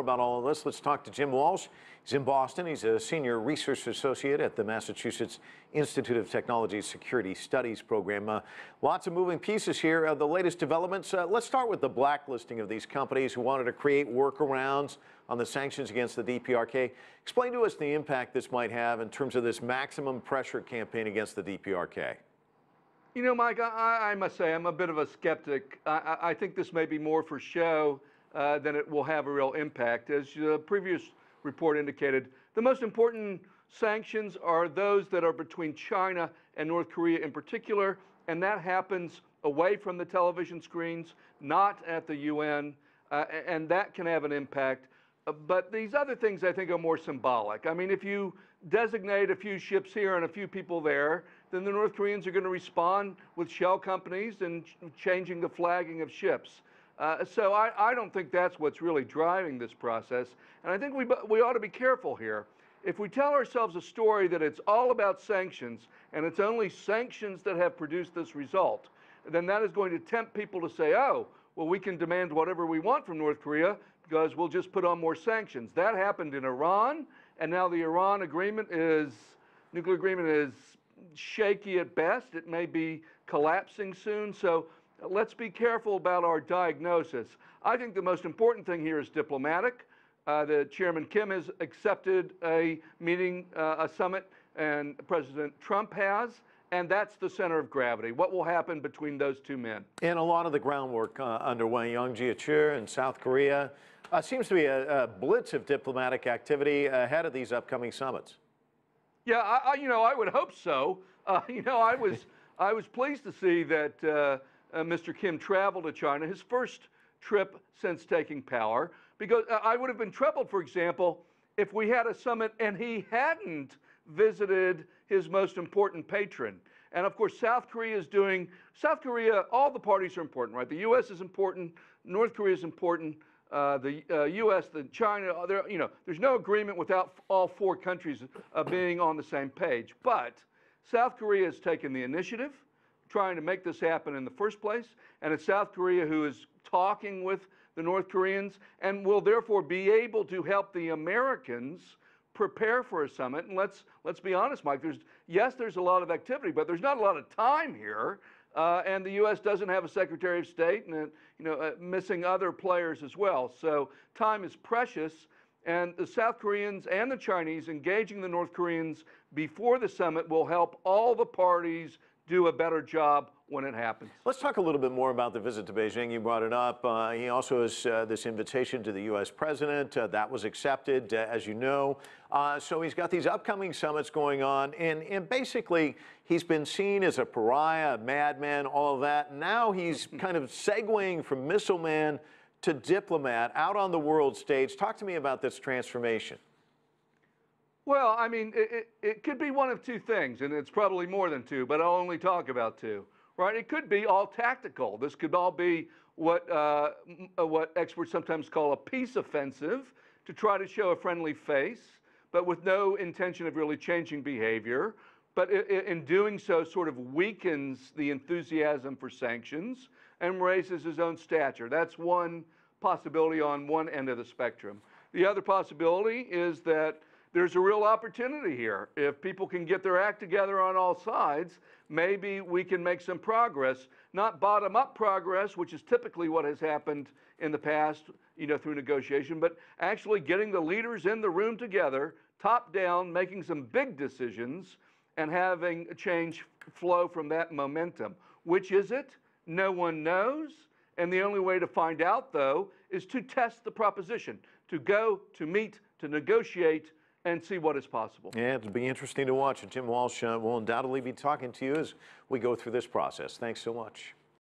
about all of this, let's talk to Jim Walsh. He's in Boston. He's a senior research associate at the Massachusetts Institute of Technology Security Studies program. Lots of moving pieces here. The latest developments. Let's start with the blacklisting of these companies who wanted to create workarounds on the sanctions against the DPRK. Explain to us the impact this might have in terms of this maximum pressure campaign against the DPRK. You know, Mike, I must say I'm a bit of a skeptic. I think this may be more for show than it will have a real impact. As the previous report indicated, the most important sanctions are those that are between China and North Korea in particular, and that happens away from the television screens, not at the UN, and that can have an impact. But these other things, I think, are more symbolic. I mean, if you designate a few ships here and a few people there, then the North Koreans are going to respond with shell companies and changing the flagging of ships. So I don't think that's what's really driving this process. And I think we ought to be careful here. If we tell ourselves a story that it's all about sanctions and it's only sanctions that have produced this result, then that is going to tempt people to say, oh, well, we can demand whatever we want from North Korea because we'll just put on more sanctions. That happened in Iran, and now the Iran agreement nuclear agreement is shaky at best. It may be collapsing soon. So let's be careful about our diagnosis. I think the most important thing here is diplomatic. The Chairman Kim has accepted a meeting, a summit, and President Trump has, and that's the center of gravity. What will happen between those two men? And a lot of the groundwork underway. Jiechi in South Korea. Seems to be a blitz of diplomatic activity ahead of these upcoming summits. Yeah, I would hope so. I was pleased to see that Mr. Kim traveled to China, his first trip since taking power, because I would have been troubled, for example, if we had a summit and he hadn't visited his most important patron. And of course, South Korea, all the parties are important, right? The U.S. is important, North Korea is important, the U.S., China, there's no agreement without all four countries being on the same page. But South Korea has taken the initiative, trying to make this happen in the first place, and it's South Korea who is talking with the North Koreans and will therefore be able to help the Americans prepare for a summit. And let's be honest, Mike, there's a lot of activity, but there's not a lot of time here. And the U.S. doesn't have a Secretary of State and missing other players as well. So time is precious, and the South Koreans and the Chinese engaging the North Koreans before the summit will help all the parties do a better job when it happens. Let's talk a little bit more about the visit to Beijing. You brought it up. He also has this invitation to the U.S. president. That was accepted, as you know. So he's got these upcoming summits going on. And basically, he's been seen as a pariah, a madman, all of that. Now he's kind of segueing from missile man to diplomat out on the world stage. Talk to me about this transformation. Well, I mean, it could be one of two things, and it's probably more than two, but I'll only talk about two, right? It could be all tactical. This could all be what experts sometimes call a peace offensive, to try to show a friendly face, but with no intention of really changing behavior. But in doing so, sort of weakens the enthusiasm for sanctions and raises his own stature. That's one possibility on one end of the spectrum. The other possibility is that there's a real opportunity here. If people can get their act together on all sides, maybe we can make some progress, not bottom-up progress, which is typically what has happened in the past, through negotiation, but actually getting the leaders in the room together, top-down, making some big decisions, and having a change flow from that momentum. Which is it? No one knows. And the only way to find out, though, is to test the proposition, to go, to meet, to negotiate, and see what is possible. Yeah, it'll be interesting to watch. Jim Walsh will undoubtedly be talking to you as we go through this process. Thanks so much.